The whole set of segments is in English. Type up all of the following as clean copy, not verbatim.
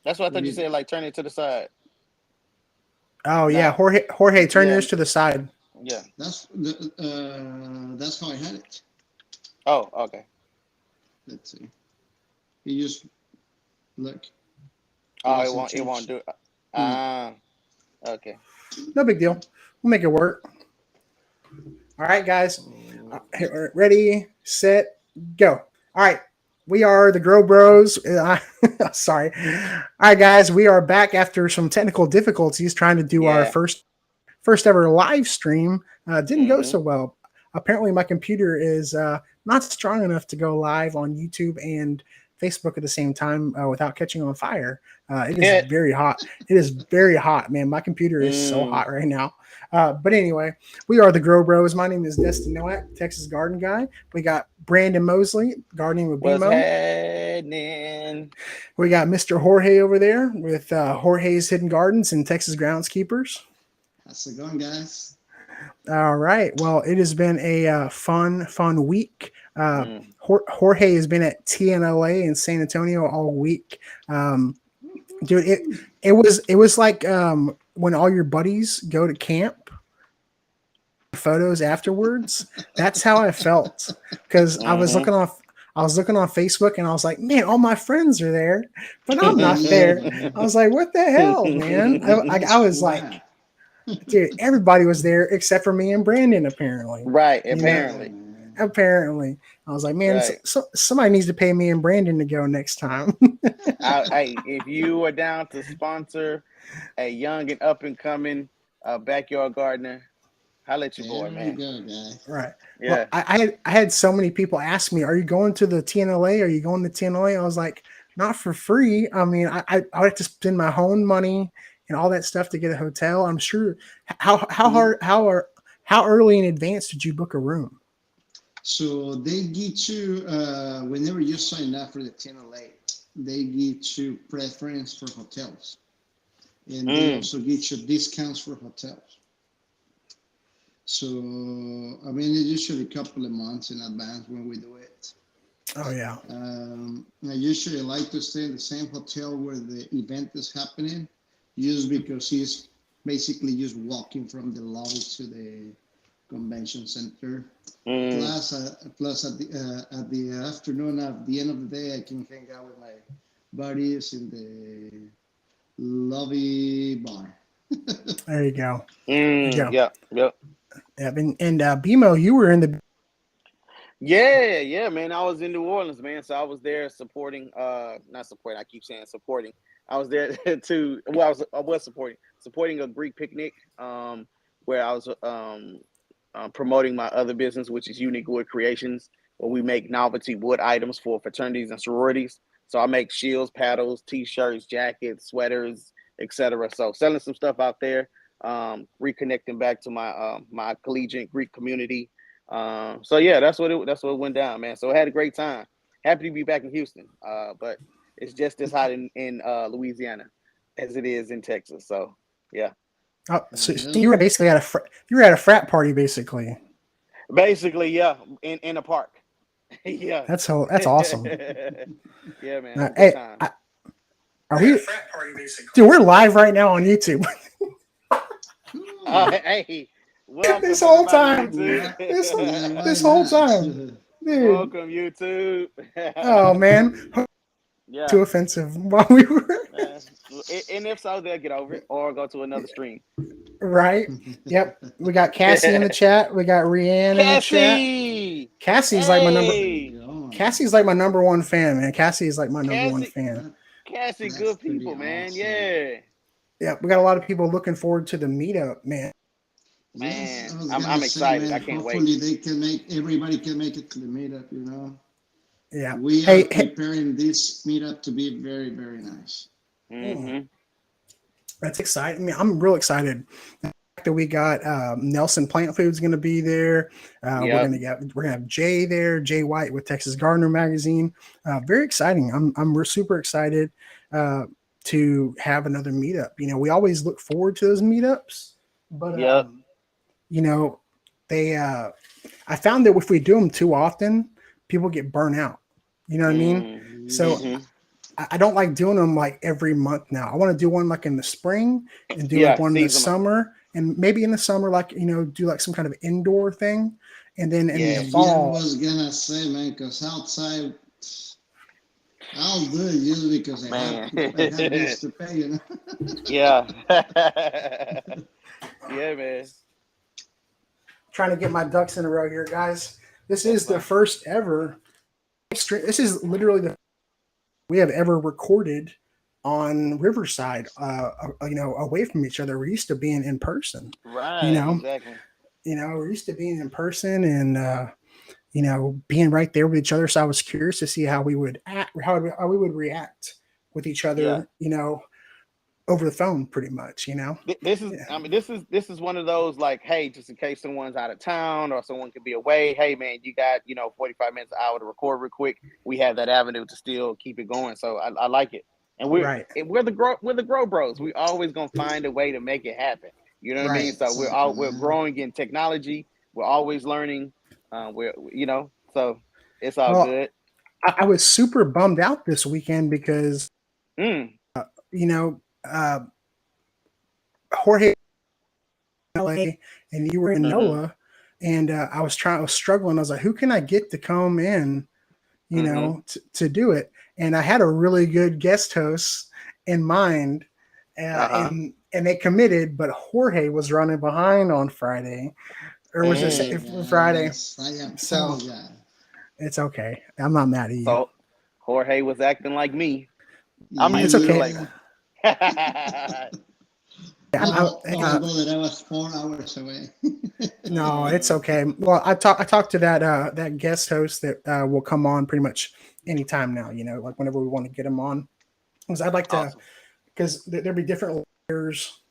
That's what I What thought do you you? said. Like turn it to the side. Oh yeah, Nah. Jorge, turn Yeah. yours to the side. Yeah. That's how I had it. Oh. Okay. Let's see. You just look. It Oh, it doesn't won't. It change. won't do. No. Ah. Okay. No big deal. We'll make it work. All right, guys. Mm, Ready, set, go. All right. We are the Grow Bros. Sorry. All right, guys. We are back after some technical difficulties trying to do our yeah. first ever live stream. Didn't go Mm-hmm. so well. Apparently, my computer is not strong enough to go live on YouTube and Facebook at the same time without catching on fire. It is very hot. It is very hot, man. My computer is so mm. hot right now. But anyway, we are the Grow Bros. My name is Destin Nowak, Texas Garden Guy. We got Brandon Mosley, gardening with What's BMO. happening? We got Mr. Jorge over there with Jorge's Hidden Gardens and Texas Groundskeepers. How's it going, guys? All right. Well, it has been a fun week. Mm. Jorge has been at TNLA in San Antonio all week. Dude, it was like when all your buddies go to camp, photos afterwards. That's how I felt because Mm-hmm. I was looking on Facebook and I was like, man, all my friends are there, but I'm not there. I Yeah. was like, what the hell, man? I was like, Wow. dude, everybody was there except for me and Brandon, apparently. Right. You know, Yeah, Apparently. man. apparently. I was like, man, Right. somebody needs to pay me and Brandon to go next time. If you are down to sponsor a young and up and coming backyard gardener, holla at your boy, There you man. go, guys. Right. Well, Yeah. I had so many people ask me, "Are you going to the TNLA? Are you going to TNLA?" I was like, "Not for free. I mean, I would have to spend my own money and all that stuff to get a hotel. I'm sure. How Yeah. hard how early in advance did you book a room? So they get you whenever you sign up for the 10LA, they get you preference for hotels, and they Mm. also get you discounts for hotels. So I mean, it's usually a couple of months in advance when we do it. Oh yeah, I usually like to stay in the same hotel where the event is happening, just because it's basically just walking from the lobby to the convention center. Mm. Plus at the afternoon, at the end of the day, I can hang out with my buddies in the lobby bar. there you go. There you Mm. go. Yep. Yep. Yeah, and BMO, you were in the Yeah, yeah, man. I was in New Orleans, man. So I was there supporting not supporting, I keep saying supporting. I was there to well, I was supporting a Greek picnic, where I was promoting my other business, which is Unique Wood Creations, where we make novelty wood items for fraternities and sororities. So I make shields, paddles, t-shirts, jackets, sweaters, etc. So selling some stuff out there, reconnecting back to my collegiate Greek community. So yeah, that's what went down, man. So I had a great time. Happy to be back in Houston. But it's just as hot in Louisiana as it is in Texas. So yeah, oh, so Yep. you were basically you were at a frat party basically. basically yeah, in a park. Yeah, That's awesome. yeah, man, had a good Hey, time. are we? Dude, we're live right now on YouTube. Cool. Hey, This welcome whole everybody, time, YouTube. Why, this why this whole not? time, dude. Welcome YouTube. Oh man, Yeah, too offensive. While we were uh, and if so, they'll get over it or go to another stream. right, yep. We got Cassie in the chat. We got Rianne in the chat. Cassie, Cassie's like my number. How's it hey, going? Cassie's like my number one fan, man. Cassie is like my number one Cassie, fan. That, Cassie, that's good pretty people, man. awesome. Yeah, Yeah, we got a lot of people looking forward to the meetup, man. Yes, man, I was I'm gonna say, excited. man. I can't wait. Hopefully, they can make everybody can make it to the meetup. You know, Yeah. we are Hey, preparing this meetup to be very, very nice. mm, Mm-hmm. that's exciting. I mean, I'm real excited that we got Nelson Plant Food's going to be there. Yep. We're gonna have Jay there, Jay White with Texas Gardener Magazine. Very exciting. We're super excited uh, to have another meetup. You know, we always look forward to those meetups, but Yep. you know, they I found that if we do them too often, people get burnt out. You know what I mean? So Mm-hmm. Yeah. I don't like doing them like every month now. I want to do one like in the spring and do like Yeah, one in the seasonal. summer, and maybe in the summer, like do like some kind of indoor thing, and then in the Yeah. Yeah, I fall. was gonna say, man, because outside, I'll do it just because Man. I have bills to pay, you know. Yeah. Yeah, man. Trying to get my ducks in a row here, guys. This That's is the fine. first ever stream. This is literally the we have ever recorded on Riverside. Away from each other. We're used to being in person. You Right, know, exactly. we're used to being in person and being right there with each other. So I was curious to see how we would act, how we would react with each Yeah. other. Over the phone, pretty much. This is, Yeah. I mean, this is one of those, like, hey, just in case someone's out of town or someone could be away. Hey, man, you got 45 minutes, an hour to record real quick. We have that avenue to still keep it going. So I like it, and Right. we're the grow bros. We always gonna find a way to make it happen. You know what I mean? Right. So Exactly, we're man. growing in technology. We're always learning. So it's all Well, good. I was super bummed out this weekend because Mm, you know uh, Jorge LA and you were in mm-hmm, NOLA, and I was struggling. I was like, who can I get to come in, mm-hmm. to do it? And I had a really good guest host in mind, Uh-huh. and they committed, but Jorge was running behind on Friday, or was it Mm. Friday? Yes, I So apologize. it's okay. I'm not mad at you. So Jorge was acting like me. I'm It's used to okay. like. Yeah. I, Although that I was 4 hours away. No, it's Mm, okay. Well, I talked to that guest host that will come on pretty much anytime now. Like whenever we want to get him on, because I'd like to, awesome. because there'd be different layers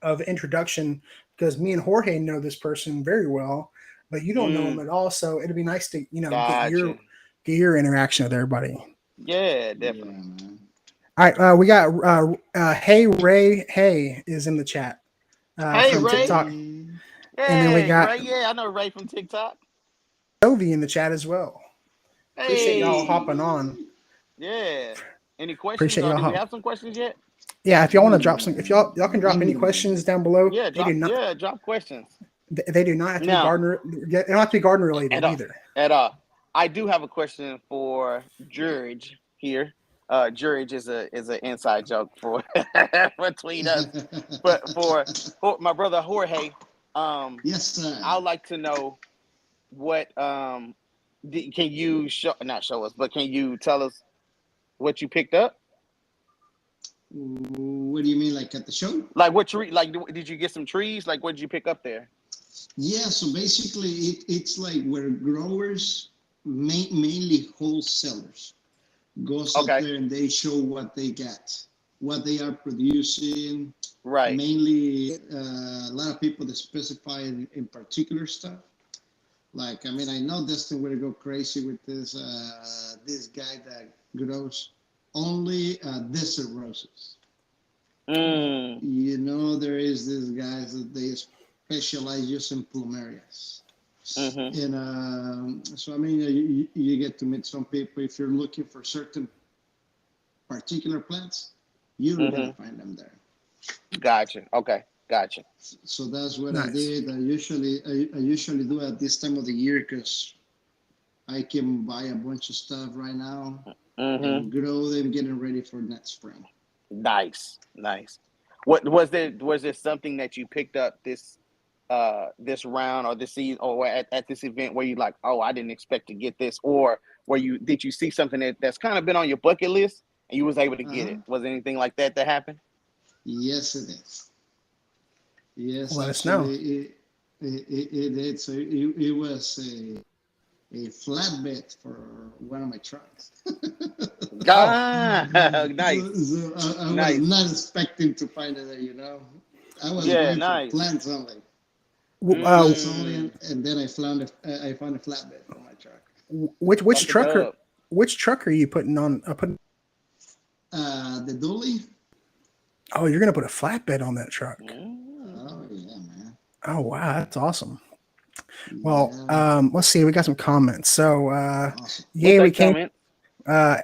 of introduction. Because me and Jorge know this person very well, but you don't know him Mm, at all. So it'd be nice to gotcha. get your interaction with everybody. Yeah, Yeah, definitely. man. All right, we got Hey Ray Hey is in the chat Hey, from Ray. TikTok, Hey. and then we Hey, got Ray. Yeah, I know Ray from TikTok. Toby in the chat as well. Appreciate y'all hopping Hey. on. Yeah. Any questions, Appreciate or y'all do we hop. have some questions yet? Yeah, if y'all want to drop some, if Mm, y'all can drop any questions mm. down below. Yeah, They do not. drop questions. They do not have to be Now, gardener. They don't have to be gardener at related all, either. at all. I do have a question for George here. George is an inside joke for between us. But for my brother Jorge, Yes, sir. I'd like to know what can you show, not show us, but can you tell us what you picked up? What do you mean, like at the show? Like what tree? Like did you get some trees? Like what did you pick up there? Yeah, so basically it's like where growers, mainly wholesalers, goes out Okay, there and they show what they get, what they are producing. right. Mainly, a lot of people that specify in particular stuff. Like, I mean, I know Destin will go crazy with this guy that grows only desert roses. Mm, There is these guys that they specialize just in plumerias. mm-hmm, And so, I mean, you get to meet some people. If you're looking for certain particular plants, you're mm-hmm. gonna find them there. Gotcha. Okay, gotcha. So that's what I Nice. did. I usually do at this time of the year because I can buy a bunch of stuff right now Mm-hmm. and grow them, getting ready for next spring. Nice, nice. What was there? Was there something that you picked up this round or this season or at this event where you like, oh, I didn't expect to get this, or did you see something that's kind of been on your bucket list and you was able to get Uh-huh. it? Was anything like that happened? Yes, it is. Yes, Let us know. actually, it did. So it was a flatbed for one of my trucks. Oh, Ah, nice, So I was nice. not expecting to find it there. I was Yeah, going for nice. plants only. Plants only, Mm, and then I found a flatbed for my truck. which that's a dub. which truck are you putting on? The dolly. Oh, you're gonna put a flatbed on that truck. Mm. Oh yeah, man. Oh wow, that's awesome. Well, Yeah, let's see. We got some comments. So, awesome. We'll yeah, we take came. comment. Uh,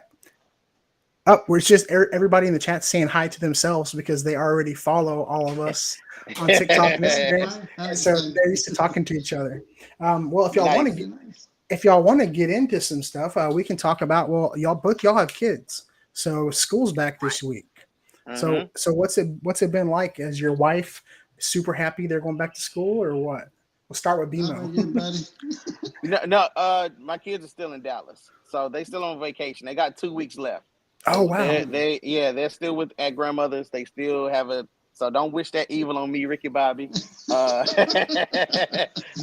Oh, we're just everybody in the chat saying hi to themselves because they already follow all of us on TikTok and Instagram, Hi, so hi. they're used to talking to each other. Well, if y'all want to Nice. get Nice. if y'all want to get into some stuff, we can talk about. Well, y'all have kids, so school's back this week. Mhm. So what's it been like? Is your wife super happy they're going back to school or what? We'll start with How about BMO. you, buddy? No, my kids are still in Dallas, so they still on vacation. They got 2 weeks left, Oh so wow. they're still with at grandmother's. They still have a. So don't wish that evil on me, Ricky Bobby. I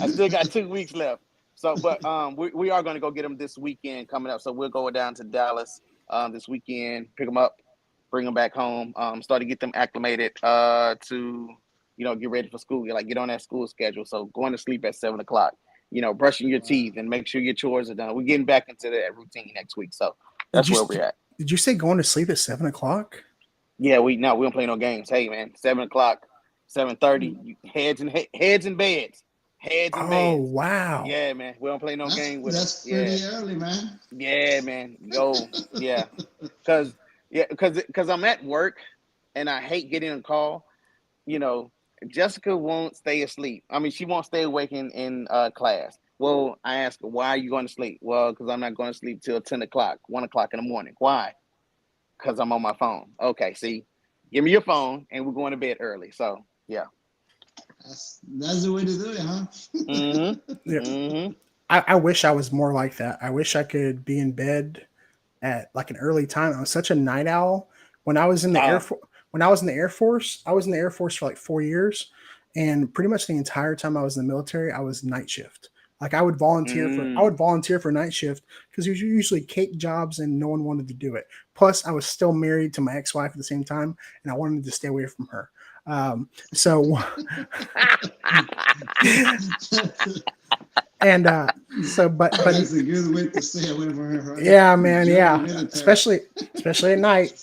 still got 2 weeks left. So, but we are going to go get them this weekend coming up. So we'll go down to Dallas this weekend, pick them up, bring them back home, start to get them acclimated to get ready for school. Like get on that school schedule. So going to sleep at 7 o'clock. Brushing your teeth and make sure your chores are done. We're getting back into that routine next week. So Did that's you where we're at. did you say going to sleep at 7 o'clock? Yeah, we don't play no games. Hey man, 7 o'clock, 7:30, heads and beds. Heads and Oh beds. wow. Yeah, man. We don't play no game with them. That's Yeah. pretty early, man. Yeah, man. Go. Yeah. Cause I'm at work and I hate getting a call. You know, Jessica won't stay asleep. I mean, she won't stay awake in class. Well, I ask her, why are you going to sleep? Well, because I'm not going to sleep till 10 o'clock, 1 o'clock in the morning. Why? Because I'm on my phone. Okay, see, give me your phone and we're going to bed early. So, yeah. That's the way to do it, huh? Yeah. Mm-hmm. I wish I was more like that. I wish I could be in bed at like an early time. I was such a night owl. When I was in the Air Uh, Force, when I was in the Air Force, I was in the Air Force for like 4 years, and pretty much the entire time I was in the military, I was night shift. Like I would volunteer for night shift because it was usually cake jobs and no one wanted to do it. Plus, I was still married to my ex-wife at the same time, and I wanted to stay away from her. So and but That's a good way to stay away from her, right? yeah, man, Join the yeah, military. especially at night.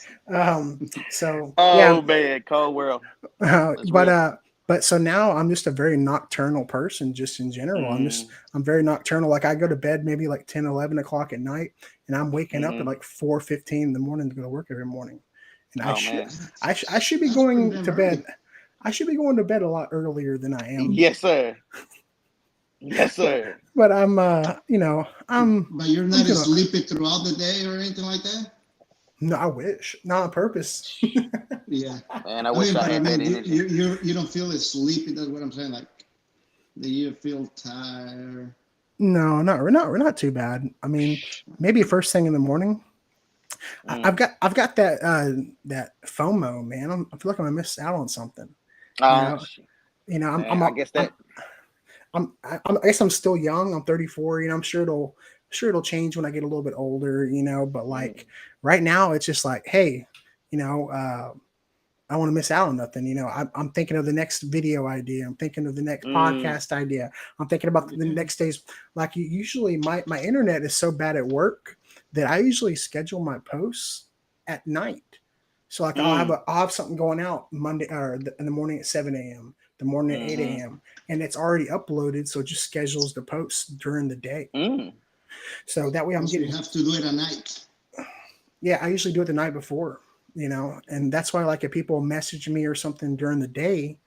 So yeah, oh, man, cold world. That's but real. so now I'm just a very nocturnal person, just in general. Mm, I'm very nocturnal. Like I go to bed maybe like 10, 11 o'clock at night, and I'm waking up at mm-hmm. like 4:15 in the morning to go to work every morning. And Oh, man. I should be That's pretty going damn to bed. early. I should be going to bed a lot earlier than I am. Yes, sir. Yes, But sir. I'm But you're I'm not doing. sleepy throughout the day or anything like that? No, I wish. Not on purpose. Yeah. Man, I wish I But I had that mean, energy. you don't feel as sleepy. That's what I'm saying. Like, do you feel tired? No, not too bad. I mean, maybe first thing in the morning. Mm. I've got that that FOMO, man. I feel like I'm gonna miss out on something. You Oh, know, you know. man, I guess that. I guess I'm still young. I'm 34. You know, I'm sure it'll change when I get a little bit older. You know, but Mm, like right now, it's just like, hey, you know, I don't want to miss out on nothing. You know, I'm thinking of the next video idea. I'm thinking of the next mm, podcast idea. I'm thinking about the Yeah. next days. Like usually, my internet is so bad at work that I usually schedule my posts at night. So like mm, I'll have something going out Monday or in the morning at 7 a.m., the morning at 8 mm-hmm, a.m., and it's already uploaded. So it just schedules the posts during the day. mm. So that way I'm Also, you getting, have to do it at night. yeah, I usually do it the night before, you know, and that's why like if people message me or something during the day,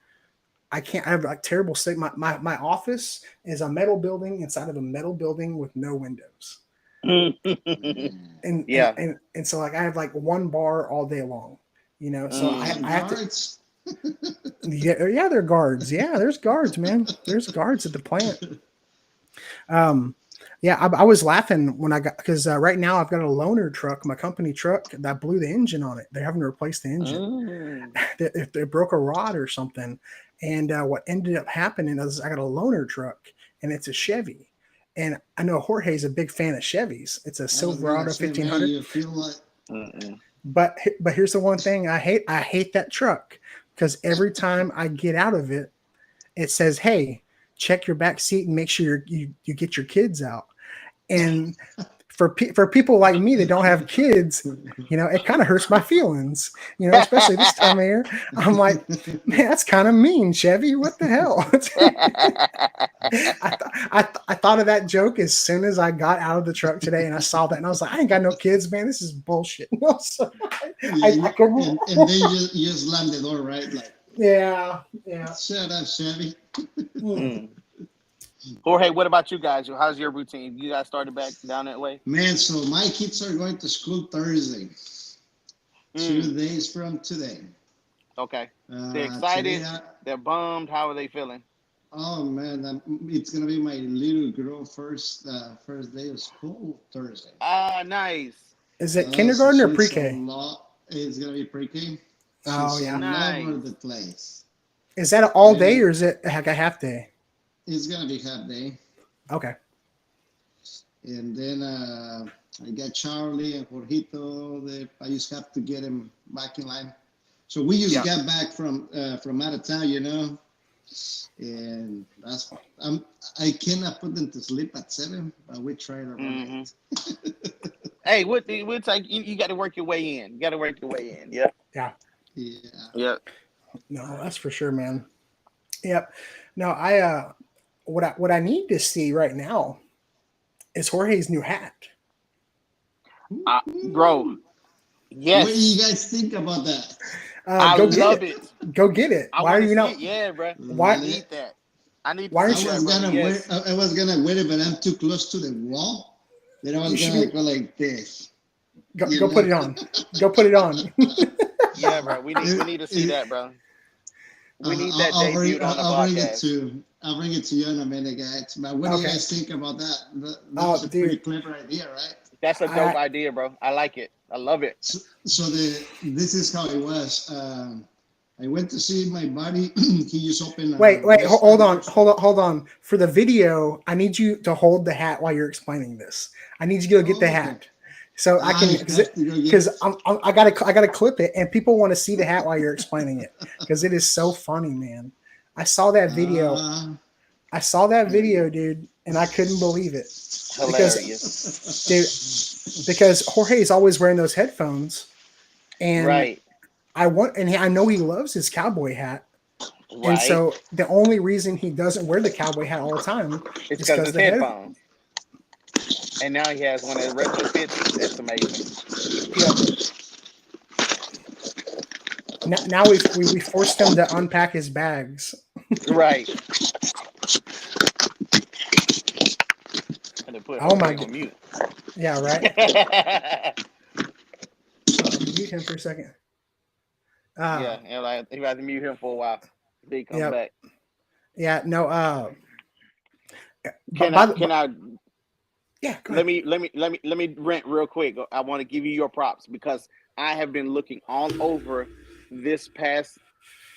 I can't. I have like terrible state. My office is a metal building inside of a metal building with no windows, Man. Yeah. and so like I have like one bar all day long, you know. So You got I have to. guards. Yeah, there are guards. Yeah, there's guards, man. There's guards at the plant. Um, yeah, I was laughing when I got because right now I've got a loaner truck, my company truck that blew the engine on it. They're having to replace the engine. Mm. They broke a rod or something. And what ended up happening is I got a loaner truck and it's a Chevy. And I know Jorge's a big fan of Chevys. It's a I was gonna Silverado say, man, 1500. you feel like Mm-mm. But here's the one thing I hate. I hate that truck because every time I get out of it, it says, "Hey, check your back seat and make sure you get your kids out." And for people like me that don't have kids, it kind of hurts my feelings. Especially this time of year. I'm like, man, that's kind of mean, Chevy. What the hell? I thought of that joke as soon as I got out of the truck today, and I saw that, and I was like, I ain't got no kids, man. This is bullshit. So I couldn't. and then you slam the door, right? Like, Yeah. shut up, Chevy. Jorge, what about you guys? How's your routine? You guys started back down that way? Man, so my kids are going to school Thursday, 2 days from today. Okay. They're excited. Today They're bummed. How are they feeling? oh man, it's gonna be my little girl first day of school Thursday. Ah, nice. Is it kindergarten or she's pre-K? It's gonna be pre-K. Oh, She's yeah. all Nice. over the place. Is that an all day or is it like a half day? It's gonna be half day. Okay. And then I got Charlie and Jorgito. I just have to get him back in line. So we just got back from out of town, and I cannot put them to sleep at 7, but we tried our best. Hey, what's like? You got to work your way in. You got to work your way in. Yeah. Yeah. No, that's for sure, man. Yep. No, what I need to see right now is Jorge's new hat. Bro. Yes. What do you guys think about that? I love it. Go get it. I Why are you not? not? Yeah, bro. Why I need that. I need. Why I aren't was gonna yes. I was gonna wear it, but I'm too close to the wall. Then I was gonna go like this. Go put it on. Go put it on. Yeah, bro. We need to see that, bro. We need that debuted on the podcast. I'll bring it to you in a minute, guys. But what do you guys think about that? That's a pretty clever idea, right? That's a dope idea, bro. I like it. I love it. So this is how it was. I went to see my buddy. He just opened. Wait, hold on. For the video, I need you to hold the hat while you're explaining this. I need you to go get the hat. So I can, because I gotta clip it, and people want to see the hat while you're explaining it, because it is so funny, man. I saw that video. Dude, and I couldn't believe it. Hilarious, because Jorge is always wearing those headphones, and right. I know he loves his cowboy hat, Right. and so the only reason he doesn't wear the cowboy hat all the time is because of the headphones. And now he has one that retrofits. That's amazing. Yeah. Now we forced him to unpack his bags. Right. Oh my god. Mute. Yeah, right. Mute him for a second. And like you have to mute him for a while. He comes back. Yeah. No. Can I? Yeah. Let me rant real quick. I want to give you your props because I have been looking all over this past,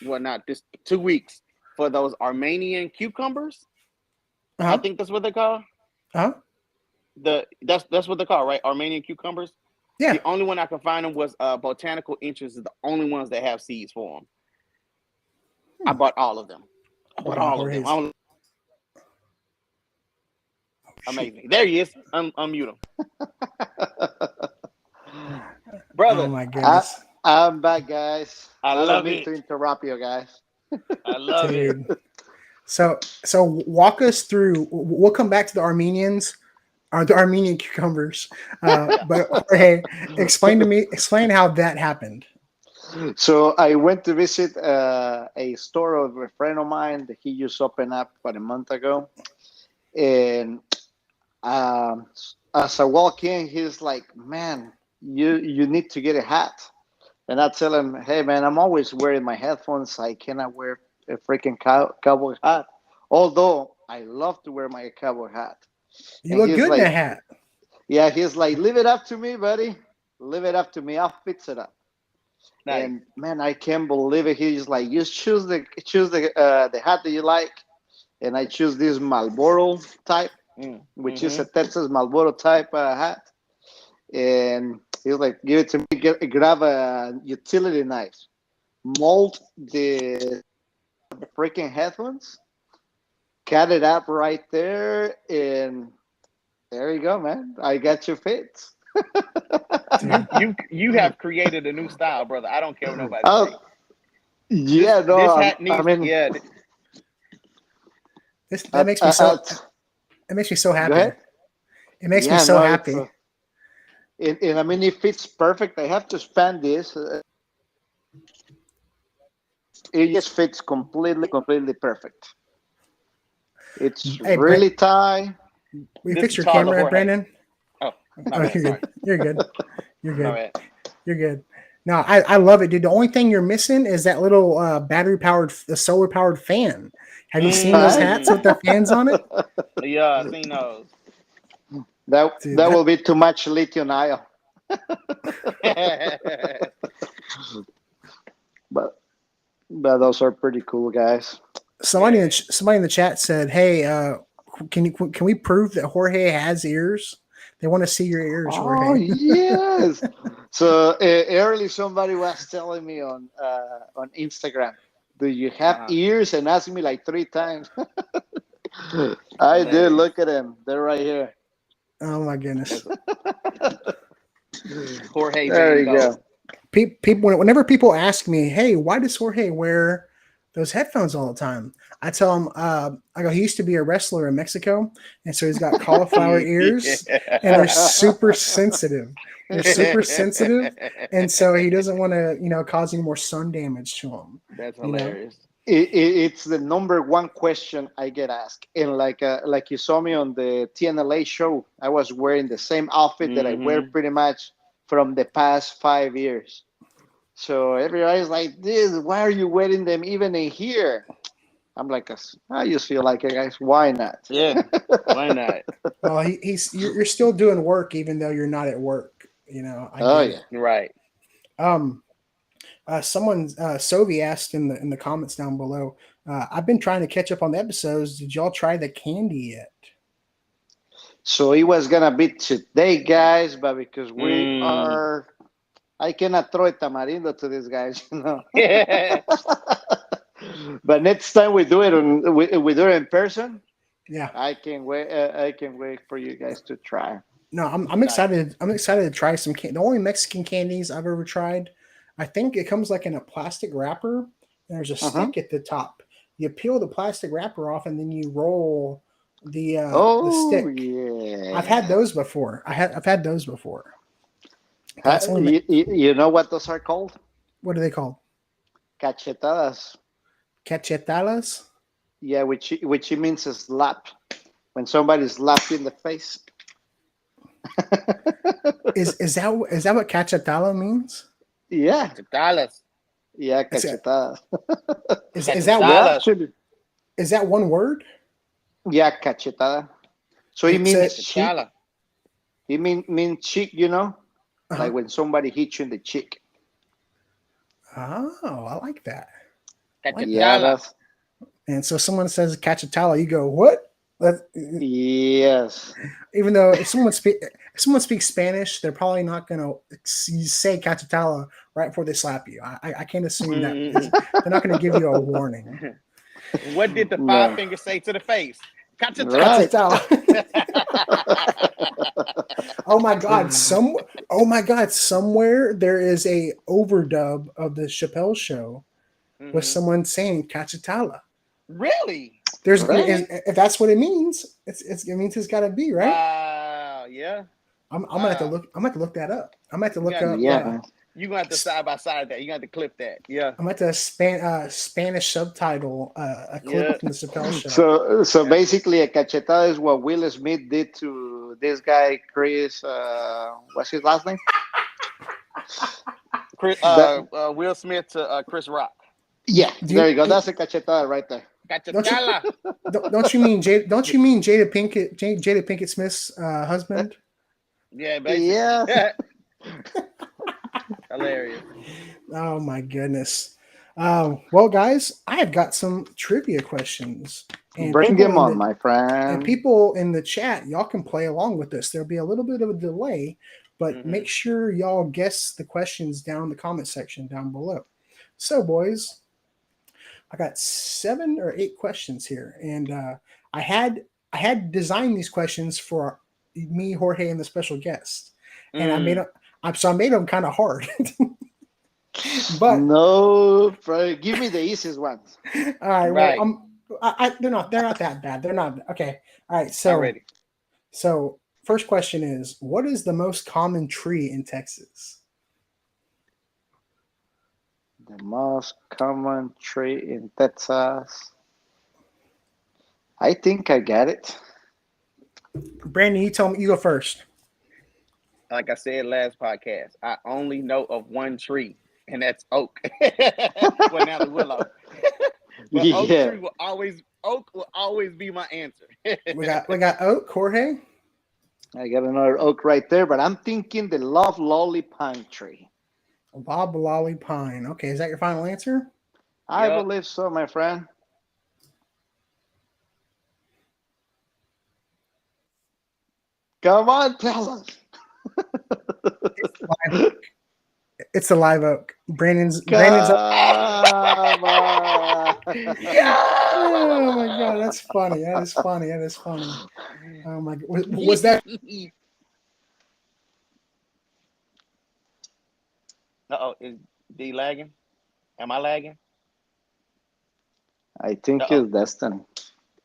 2 weeks for those Armenian cucumbers. I think that's what they call. That's what they call, right? Armenian cucumbers. Yeah. The only one I could find them was Botanical Interest is the only ones that have seeds for them. I bought all of them. Amazing. There he is. Unmute him. Brother. Oh my goodness. I'm back, guys. I love it. To interrupt you guys. I love it. So walk us through. We'll come back to the Armenians, or the Armenian cucumbers. But hey, explain how that happened. So I went to visit a store of a friend of mine that he just opened up about a month ago, and as I walk in, he's like, "Man, you need to get a hat." And I tell him, "Hey, man, I'm always wearing my headphones. I cannot wear a freaking cowboy hat. Although I love to wear my cowboy hat." You look good in a hat. Yeah, he's like, "Leave it up to me, buddy. Leave it up to me. I'll fix it up." Nice. And man, I can't believe it. He's like, "Just choose the hat that you like," and I choose this Marlboro type, which is a Texas Marlboro type hat. And he was like, "Give it to me. Grab a utility knife, mold the freaking headphones, cut it up right there, and There you go, man. I got your fits. You have created a new style, brother. I don't care what nobody Oh, say. yeah, This no, hat I needs, mean, yeah. That makes me so. go It makes me so happy. ahead. It makes me Yeah, so no, happy. and I mean, it fits perfect. I have to span this. It just fits completely perfect. It's Hey, really tight. we This fix is your called the camera, Jorge. Brandon. Oh, my Oh, bad. you're Sorry. good. You're good. You're My good. bad. You're good. No, I love it, dude. The only thing you're missing is that little battery powered, the solar powered fan. Have you seen those hats with the fans on it? Yeah, I seen those. Dude, That will be too much lithium ion. But those are pretty cool, guys. somebody in the chat said, "Hey, can we prove that Jorge has ears? They want to see your ears, Oh Jorge." yes. So early somebody was telling me on Instagram, do you have ears? And asked me like 3 times. I did. Look at them. They're right here. Oh my goodness. Jorge There Van you Gogh. go. People, whenever people ask me, "Hey, why does Jorge wear those headphones all the time?" I tell them, I go, he used to be a wrestler in Mexico, and so he's got cauliflower ears, and they're super sensitive. They're super sensitive, and so he doesn't want to, cause any more sun damage to him. That's hilarious. It's the number one question I get asked. And like you saw me on the TNLA show, I was wearing the same outfit that I wear pretty much from the past 5 years. So everybody's like, "This, why are you wearing them even in here?" I'm like, "I just feel like it, guys. Why not?" Yeah, why not? Well, you're still doing work even though you're not at work. I get it. Right. Someone Sovi asked in the comments down below. I've been trying to catch up on the episodes. Did y'all try the candy yet? So it was gonna be today, guys, but because we are, I cannot throw a tamarindo to these guys, But next time we do it we do it in person. Yeah, I can wait. I can wait for you guys to try. no, I'm excited. I'm excited to try some candy. The only Mexican candies I've ever tried, I think it comes like in a plastic wrapper, and there's a stick at the top. You peel the plastic wrapper off, and then you roll the stick. Yeah, I've had those before. I've had those before. That's only, you know what those are called? what are they called? Cachetadas. Cachetalas? Yeah, which it means a slap. When somebody slaps you in the face. Is that what cachetala means? Yeah. Cachetalas. Yeah, cachetadas. Is that Cachetalas. Actually, is that one word? yeah, cachetada. So it means cheek. Cachetala. It means cheek, like when somebody hits you in the cheek. Oh, I like that. Cachetala. Yeah, And so someone says cachetala, you go, what? yes. Even though if someone speaks Spanish, they're probably not going to say cachetala right before they slap you. I can't assume that they're not going to give you a warning. What did the five fingers say to the face? Right. Oh my God! Somewhere there is a overdub of the Chappelle Show with someone saying "cachetala." Really? There's Really? if that's what it means. It means it's got to be right. Wow. Yeah. I'm gonna have to look. I'm gonna have to look that up. I'm gonna have to look up. Yeah. You're gonna have to side by side that. You're gonna have to clip that. Yeah. I'm gonna have to Spanish subtitle a clip from the Chappelle Show. So basically, a cachetada is what Will Smith did to this guy, Chris. What's his last name? Will Smith to Chris Rock. Yeah, there you go. That's a cachetada right there. Cachetala. Don't you mean Jada Pinkett Smith's husband? Yeah, basically. Yeah. Hilarious. Oh my goodness. Well, guys, I have got some trivia questions. And Bring them on, my friend. And people in the chat, y'all can play along with this. There'll be a little bit of a delay, but make sure y'all guess the questions down in the comment section down below. So, boys, I got 7 or 8 questions here, and I had designed these questions for me, Jorge, and the special guest, and I made Mm. them kind of hard. But No, bro, give me the easiest ones. all right, Right. they're not that bad. They're not okay. All right, so Already. so first question is, what is the most common tree in Texas? The most common tree in Texas. I think I get it. Brandon, you tell me. You go first. Like I said last podcast, I only know of one tree, and that's oak. Well, now the willow. But Yeah. oak will always be my answer. We got oak, Jorge. I got another oak right there, but I'm thinking the Love Lolly pine tree. Bob Lolly Pine. Okay, is that your final answer? I Yep. believe so, my friend. Come on, tell us. It's a live oak. Brandon's. Come on. Oh my god, that's funny. That is funny. That is funny. Oh my god, was that? Uh-oh, is D lagging? Am I lagging? I think Uh-oh. it's Destin.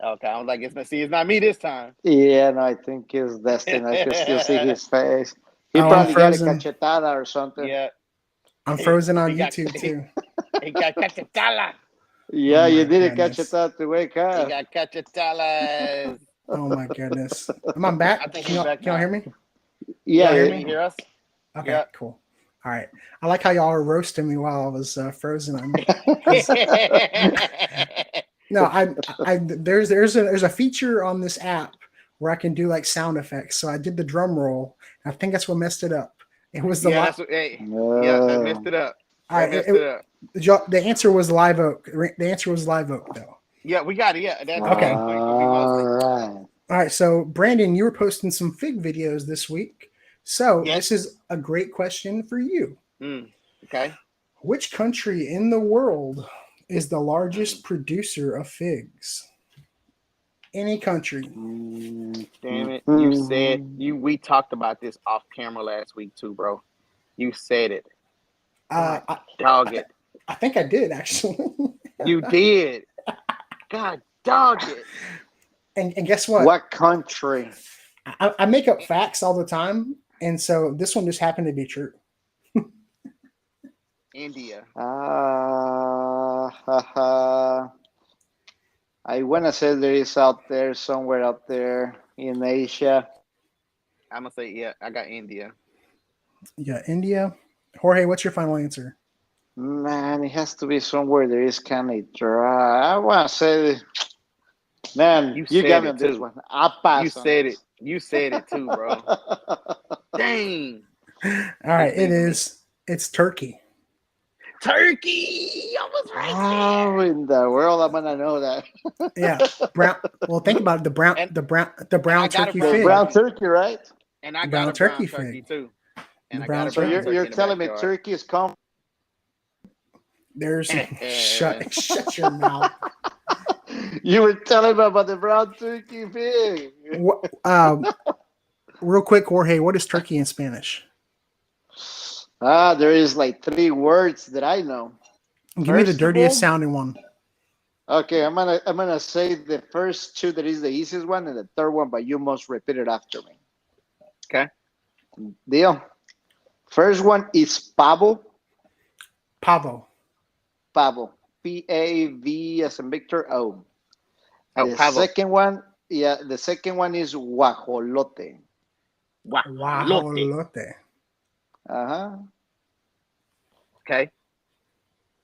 Okay, I was like, it's not me this time. Yeah, no, I think it's Destin. I can still see his face. He Oh, I'm probably got a frozen. cachetada or something. Yeah, I'm frozen on He got- YouTube too. he got cachetala. Yeah, Oh you my did a goodness. cachetada to wake He up. got cachetalas. Oh my goodness. Am I back? I think Can he's y'all, back can y'all now. hear me? Yeah, hear Can me? you hear us? Okay, Yeah. cool. All right. I like how y'all are roasting me while I was frozen. No, there's a feature on this app where I can do like sound effects. So I did the drum roll. I think that's what messed it up. It was the Yeah, li- that's what, hey, yeah, that messed it up. all That right. messed it up. The answer was live oak. The answer was live oak though. Yeah, we got it. Yeah, that's Okay. All right. All right. So Brandon, you were posting some fig videos this week. So Yes. this is a great question for you. Okay. Which country in the world is the largest producer of figs? Any country. Damn it. You said we talked about this off camera last week too, bro. You said it. Dog it. I think I did actually. You did. God dog it. And guess what? What country? I make up facts all the time, and so this one just happened to be true. India. I want to say there is somewhere out there in Asia. I'm gonna say yeah, I got India. Yeah, India. Jorge, what's your final answer? Man, it has to be somewhere there is kind of dry. I want to say, man, You you said got me it on this too. one. I'll pass. You on said this. it. You said it too, bro. Dang. All right, it is. It's Turkey. Turkey. I was right. How in the world am I gonna know that? Yeah, brown. Well, think about it. The brown And- brown I got a turkey brown fig. Brown turkey, right? And I Brown got a turkey brown turkey fig. too. And The I brown got a So brown turkey. turkey you're in the telling me backyard. turkey is come? There's shut your mouth. You were telling me about the brown turkey pig. Real quick, Jorge, what is turkey in Spanish? There is like 3 words that I know. Give me the First of dirtiest all- sounding one. Okay, I'm gonna say the first 2 that is the easiest one, and the third one, but you must repeat it after me. Okay. Deal. First one is pavo. Pavo. Pavo. P-A-V as in Victor O. Oh, The pavo. second one, the second one is guajolote. Guajolote. Uh-huh. Okay.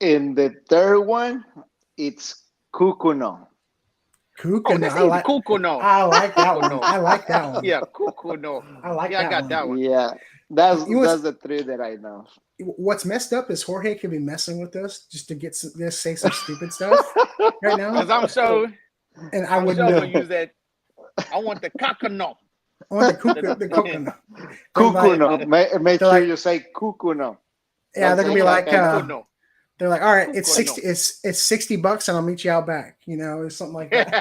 And the third one, it's cucuno. Oh, Cucano. that's I easy. like. Cucuno. I like that one. Cucuno. I like that one. Yeah, cucuno. I like Yeah, I that got one. that one. Yeah, that's You was- the 3 that I know. What's messed up is Jorge could be messing with us just to get this say some stupid stuff right now, Because I'm sure and I I'm wouldn't sure know. gonna use that. I want the coconut. I want the coconut. Cucuno. Make they're sure like- you say cucuno. Yeah, they're gonna be Don't like, say Cucuno. They're like, all right, What's it's going 60, it's $60 and I'll meet you out back, or something like that.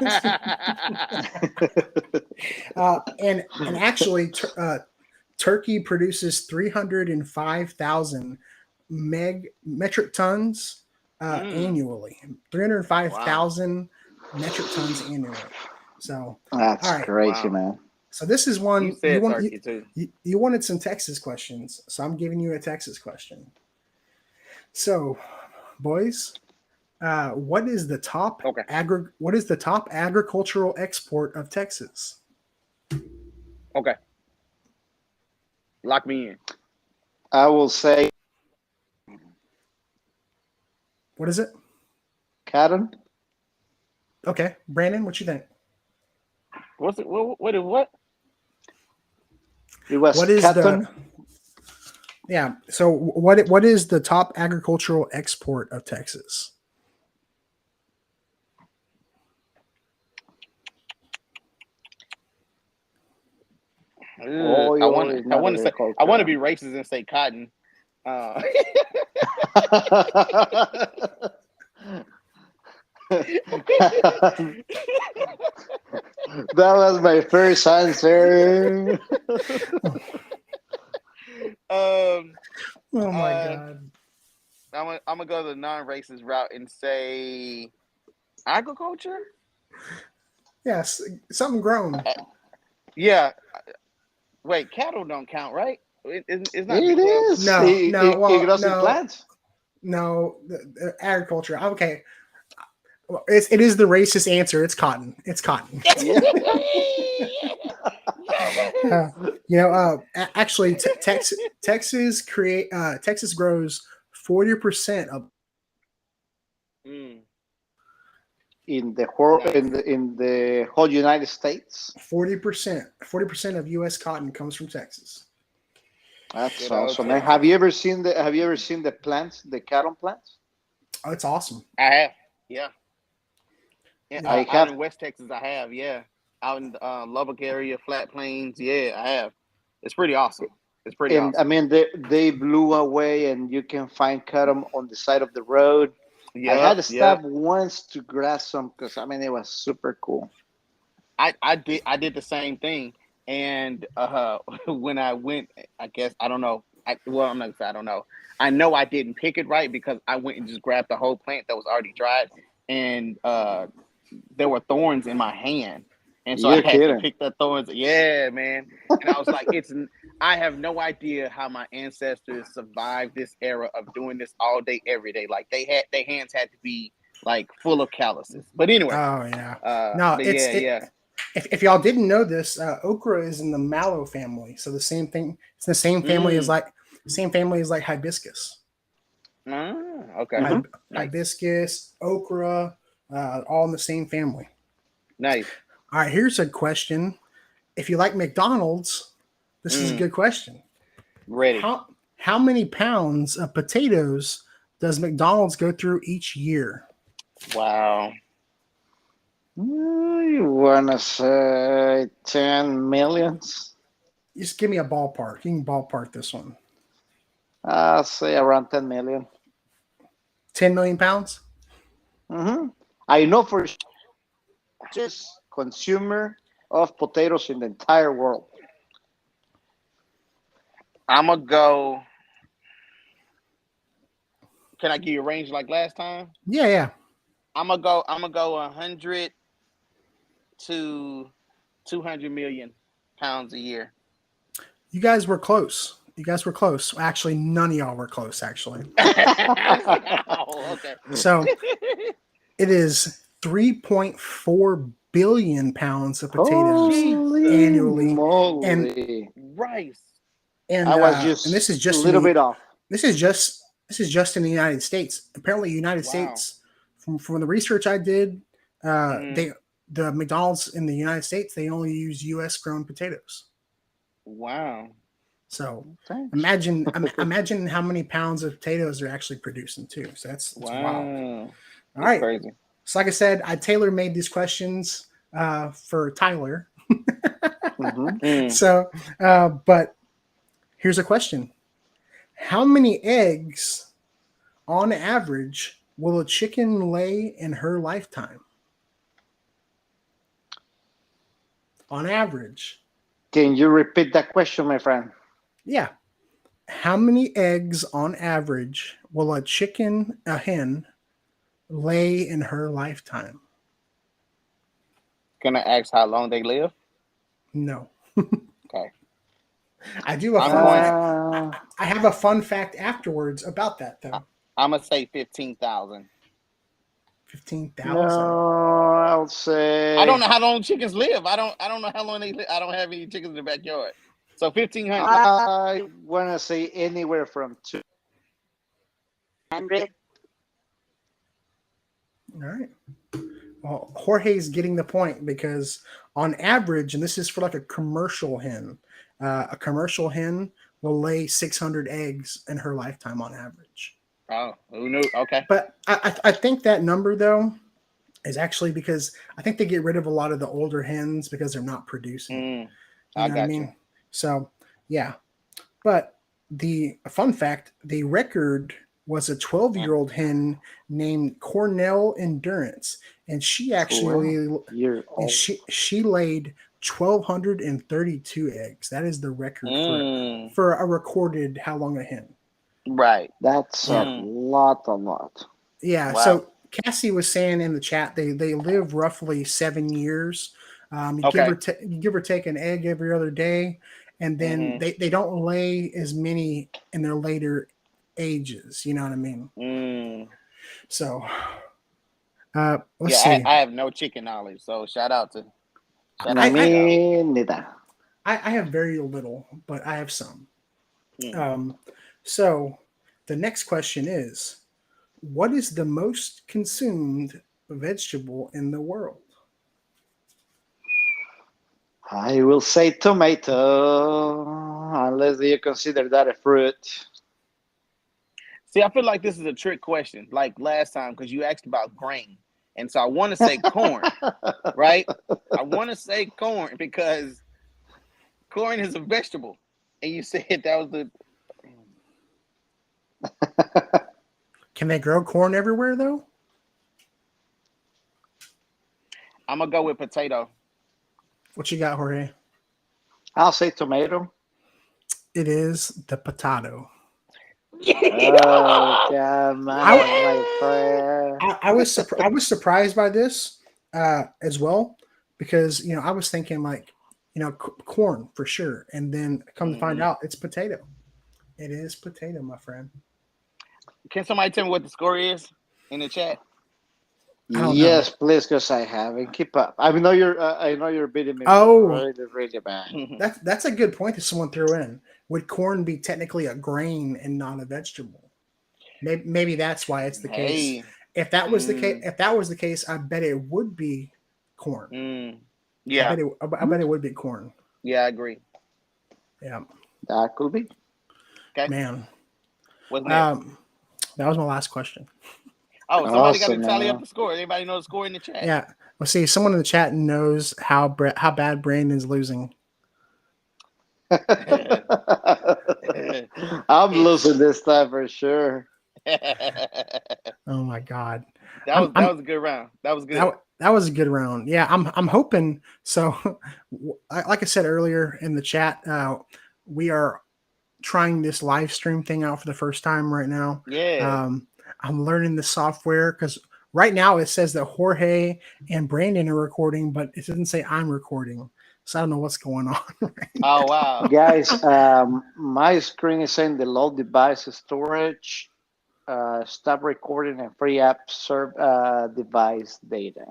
And actually, Turkey produces 305,000 metric tons annually. 305,000 metric tons annually. So That's all right. crazy, Wow. man. So this is one You said Turkey too. you wanted some Texas questions, so I'm giving you a Texas question. So, boys, what is the top what is the top agricultural export of Texas? Okay. Lock me in. I will say What is it? cotton. Okay, Brandon, what you think? What's it? What? It was What is cotton. Yeah. So what is the top agricultural export of Texas? Oil I want is not to say agriculture. I want to be racist and say cotton. That was my first answer. Oh my God. God. I'm gonna go the non-racist route and say agriculture. Yes, something grown. Yeah. Wait, cattle don't count, right? It's not. It is. No, It doesn't plant. No, the agriculture. Okay. Well, it is the racist answer. It's cotton. It's cotton. Actually, Texas grows 40% of in the whole United States. 40% of U.S. cotton comes from Texas. That's awesome, man. Have you ever seen the plants, the cotton plants? Oh, it's awesome. I have. Yeah. I out in West Texas, I have. Yeah. Out in Lubbock area, Flat Plains. Yeah, I have. It's pretty awesome. It's pretty awesome. I mean, they blew away, and you can find cotton on the side of the road. I had to stop once to grab some because it was super cool. I did the same thing, and when I went, I guess I don't know. I'm not gonna say I don't know. I know I didn't pick it right because I went and just grabbed the whole plant that was already dried, and there were thorns in my hand, and so I had to pick the thorns. Yeah, man. And I was like, I have no idea how my ancestors survived this era of doing this all day, every day. Like their hands had to be like full of calluses. But anyway. Oh yeah. If y'all didn't know this, okra is in the mallow family. So the same thing. It's the same family as like hibiscus. Okay. Hibiscus, okra, all in the same family. Nice. All right, here's a question. If you like McDonald's, this is a good question. Ready. How many pounds of potatoes does McDonald's go through each year? Wow. You want to say 10 million? Just give me a ballpark. You can ballpark this one. I'll say around 10 million. 10 million pounds? Mm-hmm. I know for sure just consumer of potatoes in the entire world. I'm going to go. Can I give you a range like last time? Yeah. I'm gonna go 100 to 200 million pounds a year. You guys were close. Actually, none of y'all were close, actually. Okay. So it is 3.4 billion pounds of potatoes annually. Moly. And rice. And I was just and this is just a little bit off. This is just in the United States. Apparently, United States, from the research I did, the McDonald's in the United States, they only use U.S. grown potatoes. Wow. So imagine how many pounds of potatoes they're actually producing too. So that's wild. All right. Crazy. So like I said, I tailor made these questions for Tyler. So, but here's a question. How many eggs on average, will a chicken lay in her lifetime? On average. Can you repeat that question, my friend? Yeah. How many eggs on average will a hen, lay in her lifetime? Can I ask how long they live? No. Okay. I do have a I'm fun going. fact. I have a fun fact afterwards about that though. I'm gonna say 15,000. 15,000. No, I'll say. I don't know how long chickens live. I don't know how long they live. I don't have any chickens in the backyard. So 1,500. I want to say anywhere from 200. All right. Well, Jorge's getting the point because on average, and this is for like a commercial hen will lay 600 eggs in her lifetime on average. Oh, who knew? Okay. But I think that number though is actually because I think they get rid of a lot of the older hens because they're not producing. I got you. So yeah, but the fun fact, the record was a 12-year-old hen named Cornell Endurance, and she actually she laid 1,232 eggs. That is the record for a recorded how long a hen. Right. That's a lot. Yeah. Wow. So Cassie was saying in the chat they live roughly 7 years. You give or take an egg every other day, and then they don't lay as many in their later ages. You know what I mean? So let's see. I have no chicken knowledge, so shout out to. Neither. I have very little, but I have some. So the next question is, what is the most consumed vegetable in the world? I will say tomato, unless you consider that a fruit. See, I feel like this is a trick question, like last time, because you asked about grain. And so I want to say corn, right? I want to say corn because corn is a vegetable. And you said that was the... Can they grow corn everywhere, though? I'm going to go with potato. What you got, Jorge? I'll say tomato. It is the potato. Oh, come on, my friend. I was surprised by this as well because I was thinking like corn for sure, and then come to find out it's potato. It is potato, my friend. Can somebody tell me what the score is in the chat? Yes, please, because I haven't. Keep up. I know you're beating me. Oh, really bad. That's a good point that someone threw in. Would corn be technically a grain and not a vegetable? Maybe that's why it's the case. If that was the case, I bet it would be corn. Yeah, I bet it would be corn. Yeah, I agree. Yeah, that could be. Okay, man. That was my last question. Oh, somebody got to tally up the score. Anybody know the score in the chat? Yeah. Well, see, someone in the chat knows how bad Brandon's losing. I'm losing this time for sure. Oh my God. That was a good round. That was good. That was a good round. Yeah, I'm hoping. So, like I said earlier in the chat, we are trying this live stream thing out for the first time right now. Yeah. I'm learning the software because right now it says that Jorge and Brandon are recording, but it doesn't say I'm recording. So I don't know what's going on. Right now. Wow. Guys, my screen is saying the load device storage, stop recording and free app serve device data.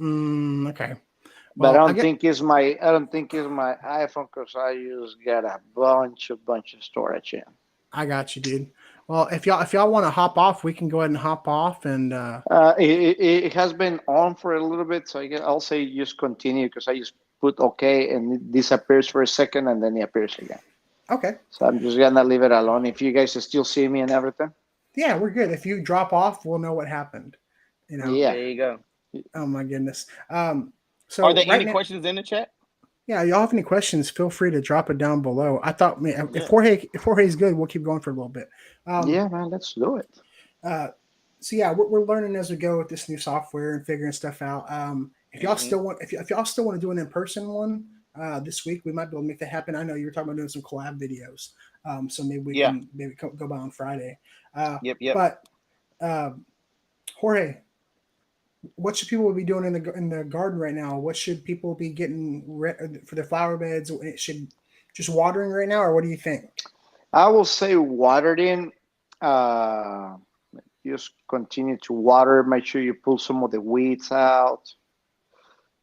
Okay. Well, but I don't think it's my iPhone because I just got a bunch of storage in. I got you, dude. Well, if y'all want to hop off, we can go ahead and hop off. And it has been on for a little bit, so I'll say just continue because I just put OK and it disappears for a second and then it appears again. Okay. So I'm just gonna leave it alone. If you guys still see me and everything. Yeah, we're good. If you drop off, we'll know what happened. Yeah. There you go. Oh my goodness. So are there any questions in the chat? Yeah, y'all have any questions? Feel free to drop it down below. I thought, man, if Jorge's good, we'll keep going for a little bit. Yeah, man, let's do it. So yeah, we're learning as we go with this new software and figuring stuff out. If y'all Mhm. still want, if y'all still want to do an in-person one this week, we might be able to make that happen. I know you were talking about doing some collab videos, so maybe we Yeah. can maybe go by on Friday. Yep. But Jorge, what should people be doing in the garden right now? What should people be getting for their flower beds? It should just watering right now, or what do you think? I will say water it in. Uh, just continue to water. Make sure you pull some of the weeds out.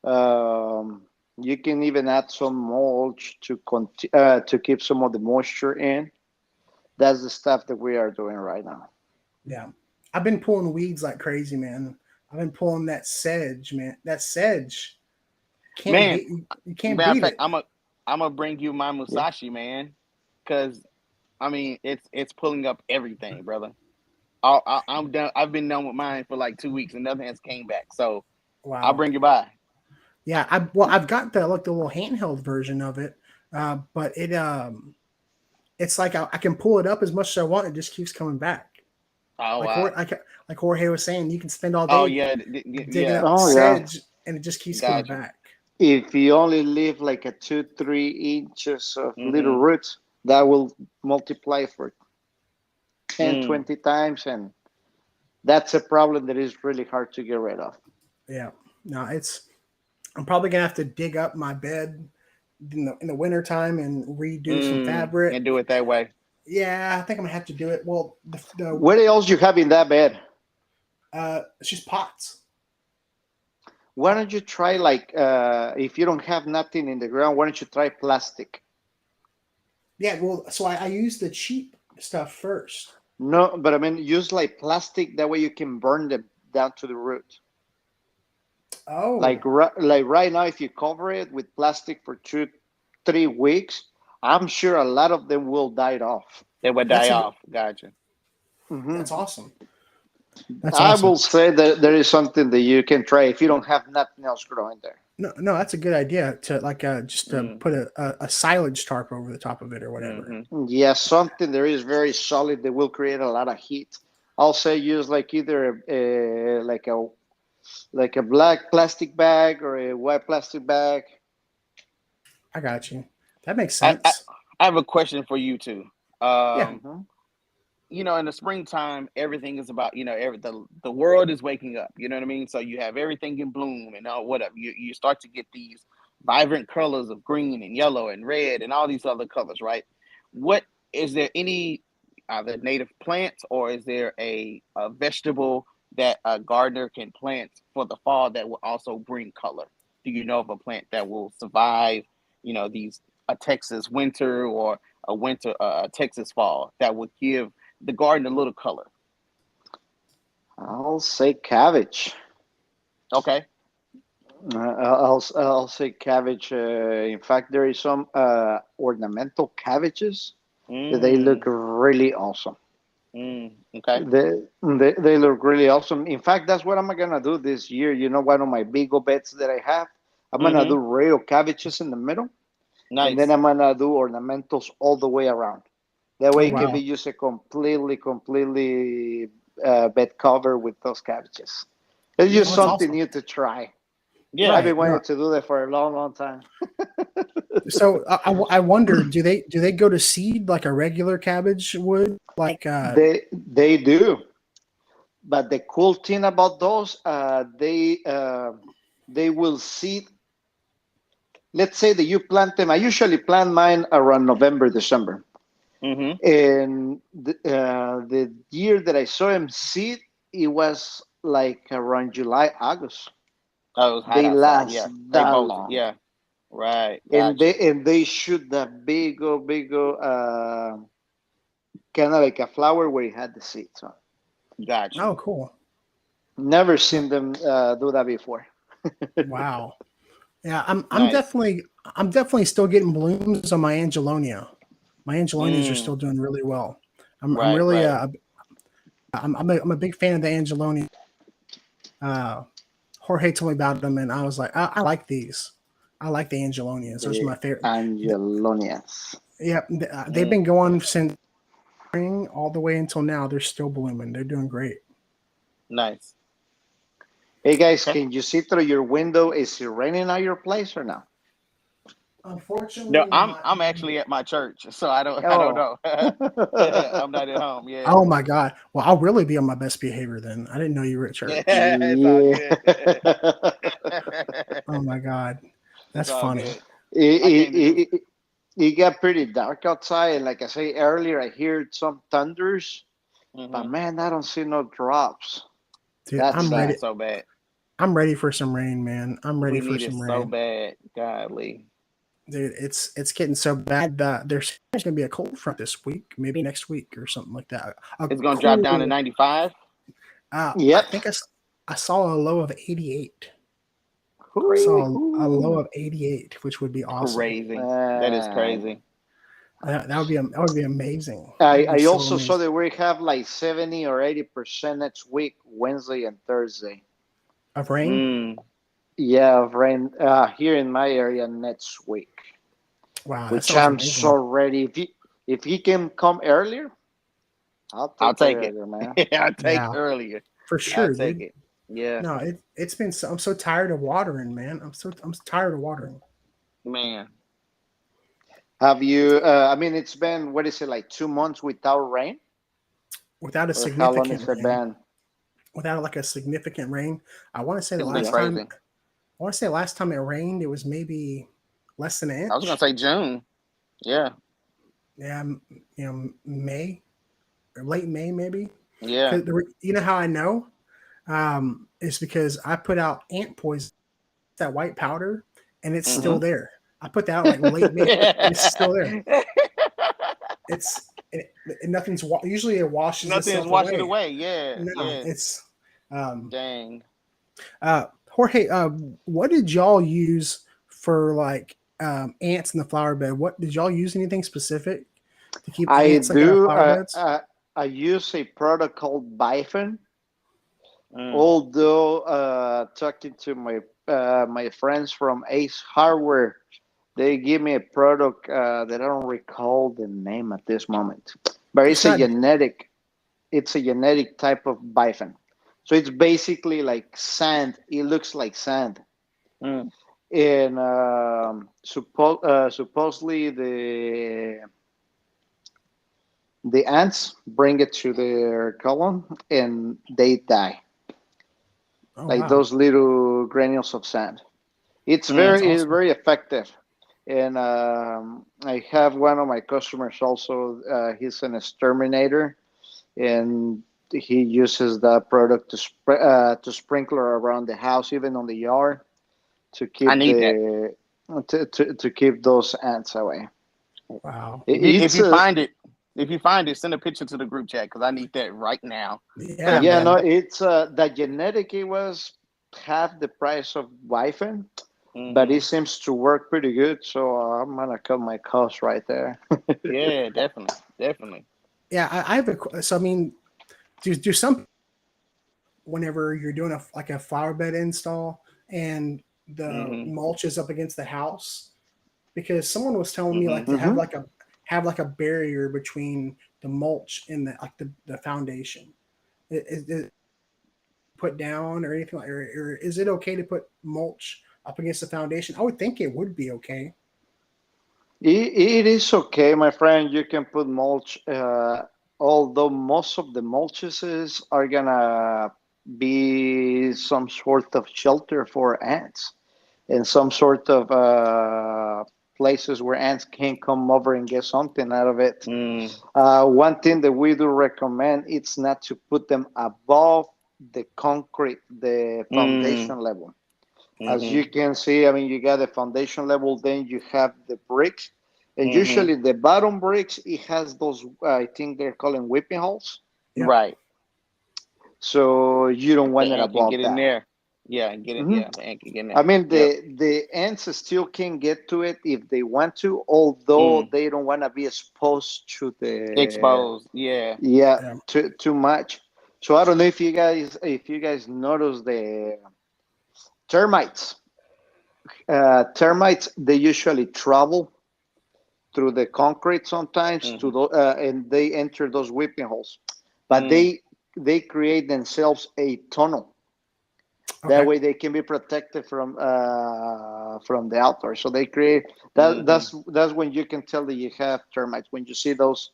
Um, you can even add some mulch to keep some of the moisture in. That's the stuff that we are doing right now. Yeah, I've been pulling weeds like crazy, man. I've been pulling that sedge, man. That sedge can't Man, beat you can't matter of beat fact, it. I'm gonna bring you my Yeah. Musashi, man, because I mean it's pulling up everything, brother. I'm done. I've been done with mine for like 2 weeks, and nothing has came back. So I'll Wow. bring you by. Yeah, I've got the like the little handheld version of it, but it's like I can pull it up as much as I want. It just keeps coming back. Oh Like wow. like Jorge was saying, you can spend all Oh day yeah, digging yeah. up Oh yeah. sedge, and it just keeps coming Gotcha. back. If you only leave like a 2, 3 inches of little Mm-hmm. roots, that will multiply for 10, Mm. 20 times, and that's a problem that is really hard to get rid of. Yeah, no, it's. I'm probably gonna have to dig up my bed in the winter time and redo some And fabric. do it that way. Yeah, I think I'm gonna have to do it. Well, What else you have in that bed? it's just pots. Why don't you try like if you don't have nothing in the ground, why don't you try plastic? Yeah, well, so I use the cheap stuff first. No, but I mean use like plastic. That way you can burn them down to the root. Oh, Like right now, if you cover it with plastic for 2, 3 weeks, I'm sure a lot of them will die off. They would that's die a off. Gotcha. Hmm. that's awesome. That's I awesome. will say that there is something that you can try if you don't have nothing else growing there. No, that's a good idea to like just to Mm. put a silage tarp over the top of it or whatever. Mm-hmm. Yeah, something that is very solid that will create a lot of heat. I'll say use like either like a black plastic bag or a white plastic bag. I got you. That makes I, I sense. I have a question for you too. Yeah, Hmm. In the springtime, everything is about, the world is waking up. You know what I mean? So you have everything in bloom and whatever. You start to get these vibrant colors of green and yellow and red and all these other colors, right? What is there any either native plants or is there a vegetable that a gardener can plant for the fall that will also bring color? Do you know of a plant that will survive, these a Texas winter or a winter a Texas fall that would give the garden a little color? I'll say cabbage. Okay. I'll say cabbage. In fact, there is some ornamental cabbages that they look Mm, really awesome. okay. They look really awesome. In fact, that's what I'm gonna do this year. You know, one of my big beds that I have, I'm gonna Mm-hmm. do real cabbages in the middle, and then Nice. I'm gonna do ornamentals all the way around. That way, oh it can be wow. just a completely bed cover with those cabbages. It's Yeah. just Oh, that's something awesome. new to try. I've Yeah. been Right. wanting No. to do that for a long, long time. So I wonder, do they go to seed like a regular cabbage would? Like They do, but the cool thing about those, they will seed. Let's say that you plant them. I usually plant mine around November, December. Mm-hmm. And the year that I saw them seed, it was like around July, August. Oh, it was hot They outside. last Yeah. They that both. long, Yeah. Right. and Gotcha. they shoot that kind of like a flower where it had the seeds on. Gotcha. oh cool. Never seen them do that before. Wow. Yeah, Nice. I'm definitely still getting blooms on my Angelonia. My Angelonias are Mm. still doing really well. I'm Right. really Right. I'm a big fan of the Angelonia. Uh, Jorge told me about them, and I was like, I like these. I like the Angelonias. Those are The my favorite. Angelonias. Yeah, they've Mm. been going since spring all the way until now, they're still blooming. They're doing great. Nice. Hey guys, Okay. can you see through your window? Is it raining at your place or no? Unfortunately, No, I'm not. I'm actually at my church, so I don't Oh. know. I'm not at home. Yeah. Oh my God. Well, I'll really be on my best behavior then. I didn't know you were at church. It's all Yeah. good. Oh my God. That's It's all funny. good. it, I came to do. it, it, it got pretty dark outside, and like I say earlier, I heard some thunders, but Mhm. man, I don't see no drops. Dude, That's We need sad. it so bad. I'm ready for some rain, man. I'm ready We for need it some so rain. bad. Godly. Dude, it's getting so bad that there's gonna be a cold front this week, maybe next week or something like that. A It's gonna drop down to cool 95. I Yep. think I saw a low of 88. I saw a low Ooh. of 88, which would be awesome. Crazy. That is crazy. That would be amazing. I, That'd be I so also saw amazing. that we have like 70 or 80% next week, Wednesday and Thursday. Of rain. Yeah, of rain here in my area next week, Wow, that which sounds I'm so amazing. ready. If he can come earlier, I'll I'll take take it it. earlier, man. I'll take Yeah, earlier. for I'll sure, take dude. it. Yeah, No, it's been so, I'm so tired of watering, man. I'm tired of watering man. Have you? I mean, it's been what is it like 2 months without rain, without a or how long significant has it rain. been? Without like a significant rain. I want to say the It's been last Yeah. time crazy. I want to say last time it rained, it was maybe less than an I was gonna inch. say June. Yeah, Yeah, May or late May maybe. yeah. Because you know how I know, it's because I put out ant poison, that white powder, and it's Mm-hmm. still there. I put that out like late May, and it's still there. Nothing's usually it washes Nothing's itself washed it away. away. Yeah, No, yeah. it's um, Dang. Jorge. What did y'all use for like ants in the flower bed? What did y'all use anything specific to keep the I ants like in our do. flower beds? I use a product called Bifen. Mm. Although talking to my friends from Ace Hardware, they give me a product that I don't recall the name at this moment, but It's it's a not. genetic. It's a genetic type of Bifen. So it's basically like sand. It looks like sand, Mm. and supposedly the ants bring it to their colon and they die, Oh like wow, those little granules of sand. It's Mm. that's it's awesome. very effective. And I have one of my customers also. He's an exterminator, and he uses that product to sprinkler around the house, even on the yard, to I keep need that. to keep those ants away. Wow. If It's you find it, send a picture to the group chat because I need that right now. Yeah, yeah, no, man. it's that genetic. It was half the price of Bifen, but Hmm. it seems to work pretty good. So I'm gonna cut my cost right there. Yeah, definitely, definitely. Yeah, I have so I mean, do some whenever you're doing like a flower bed install and the Hmm. mulch is up against the house, because someone was telling me Hmm. like to Hmm. have like a barrier between the mulch and the foundation. Is it put down or anything like, or is it okay to put mulch up against the foundation? I would think it would be okay. It is okay, my friend. You can put mulch, although most of the mulches are gonna be some sort of shelter for ants and some sort of places where ants can come over and get something out of it. Mm. One thing that we do recommend it's not to put them above the concrete, the Mm. foundation level. As Hmm. you can see, I mean, you got the foundation level, then you have the bricks, and Hmm. usually the bottom bricks it has those. I think they're calling whipping holes, Yep. Right. so you don't The want it ant can above get in that. there. Yeah, and get it. Hmm. Yeah, the ant can get in I there. mean, Yep. the ants still can get to it if they want to, although Mm. they don't want to be exposed to the Exposed. Yeah. yeah Yeah. too much. So I don't know if you guys notice the termites. Termites they usually travel through the concrete sometimes to the, and they enter those weeping holes, but they create themselves a tunnel. That way they can be protected from the outdoor. So they create that. That's when you can tell that you have termites, when you see those.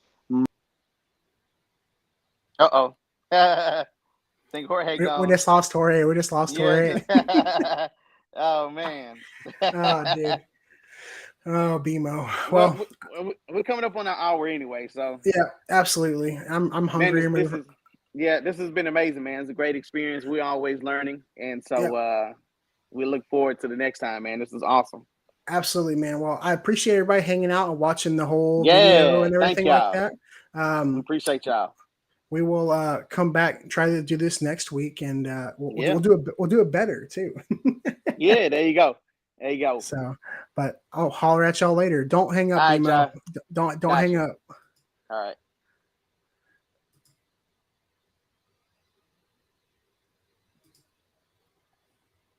Think Jorge We gone. just lost Jorge. We just lost Jorge. Oh man. Oh, dude. Oh, BMO. Well, we're coming up on an hour anyway, so yeah, absolutely. I'm hungry. Man, this has been amazing, man. It's a great experience. We're always learning, and so we look forward to the next time, man. This is awesome. Absolutely, man. Well, I appreciate everybody hanging out and watching the whole video and everything like that. We appreciate y'all. We will come back and try to do this next week, and we'll do it better too. Yeah, there you go. There you go. So, but I'll holler at y'all later. Don't hang up, All right, BMO. Don't hang up. All right.